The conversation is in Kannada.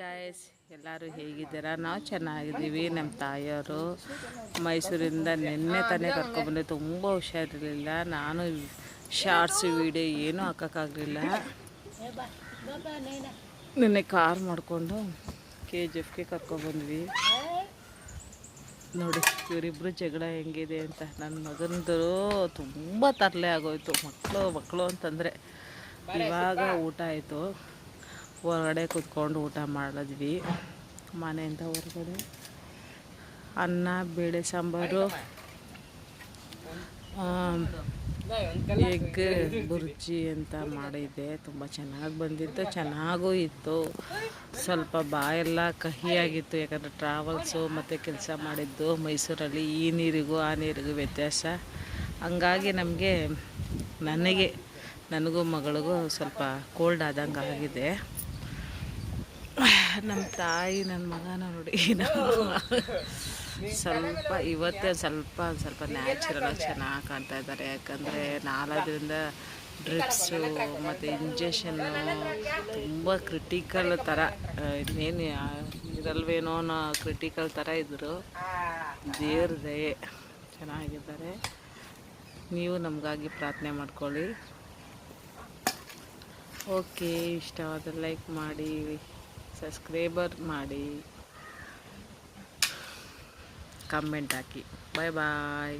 ಗಾಯ್ಸ್, ಎಲ್ಲರೂ ಹೇಗಿದ್ದೀರಾ? ನಾವು ಚೆನ್ನಾಗಿದ್ದೀವಿ. ನಮ್ಮ ತಾಯಿಯವರು ಮೈಸೂರಿಂದ ನಿನ್ನೆ ತಾನೇ ಕರ್ಕೊಬಂದೆ. ತುಂಬ ಹುಷಾರಿರಲಿಲ್ಲ. ನಾನು ಶಾರ್ಟ್ಸ್ ವಿಡಿಯೋ ಏನೂ ಹಾಕೋಕ್ಕಾಗಲಿಲ್ಲ. ನಿನ್ನೆ ಕಾರ್ ಮಾಡಿಕೊಂಡು KGFಗೆ ಕರ್ಕೊಬಂದ್ವಿ. ನೋಡಿ ಇವರಿಬ್ಬರು ಜಗಳ ಹೆಂಗಿದೆ ಅಂತ. ನನ್ನ ಮಗನದು ತುಂಬ ತರಲೆ ಆಗೋಯ್ತು. ಮಕ್ಕಳು ಅಂತಂದರೆ ಇವಾಗ ಊಟ ಆಯಿತು. ಹೊರಗಡೆ ಕೂತ್ಕೊಂಡು ಊಟ ಮಾಡಿದ್ವಿ. ಮನೆಯಿಂದ ಹೊರಗಡೆ ಅನ್ನ, ಬೇಳೆ ಸಾಂಬಾರು, ಎಗ್ ಬುರ್ಜಿ ಅಂತ ಮಾಡಿದ್ದೆ. ತುಂಬ ಚೆನ್ನಾಗಿ ಬಂದಿತ್ತು, ಚೆನ್ನಾಗೂ ಇತ್ತು. ಸ್ವಲ್ಪ ಬಾಯೆಲ್ಲ ಕಹಿಯಾಗಿತ್ತು, ಯಾಕಂದರೆ ಟ್ರಾವೆಲ್ಸು ಮತ್ತು ಕೆಲಸ ಮಾಡಿದ್ದು ಮೈಸೂರಲ್ಲಿ. ಈ ನೀರಿಗೂ ಆ ನೀರಿಗೂ ವ್ಯತ್ಯಾಸ. ಹಂಗಾಗಿ ನನಗೂ ಮಗಳಿಗೂ ಸ್ವಲ್ಪ ಕೋಲ್ಡ್ ಆದಂಗೆ ಆಗಿದೆ. ನಮ್ಮ ತಾಯಿ ನನ್ನ ಮಗನ ನೋಡಿ ಸ್ವಲ್ಪ ಇವತ್ತೇ ಸ್ವಲ್ಪ ನ್ಯಾಚುರಲಾಗಿ ಚೆನ್ನಾಗಿ ಕಾಣ್ತಾ ಇದ್ದಾರೆ. ಯಾಕಂದರೆ 4 ದಿನದಿಂದ ಡ್ರಿಪ್ಸು ಮತ್ತು ಇಂಜೆಕ್ಷನ್ನು ತುಂಬ ಕ್ರಿಟಿಕಲ್ ಥರ, ಇನ್ನೇನು ಇರಲ್ವೇನೋ ಅನ್ನೋ ಕ್ರಿಟಿಕಲ್ ಥರ ಇದ್ದರು. ದೇವ್ರ ದಯೆ ಚೆನ್ನಾಗಿದ್ದಾರೆ. ನೀವು ನಮಗಾಗಿ ಪ್ರಾರ್ಥನೆ ಮಾಡ್ಕೊಳ್ಳಿ. ಓಕೆ, ಇಷ್ಟವಾದ ಲೈಕ್ ಮಾಡಿ, ಸಬ್ಸ್ಕ್ರೈಬರ್ ಮಾಡಿ, ಕಮೆಂಟ್ ಹಾಕಿ. ಬಾಯ್ ಬಾಯ್.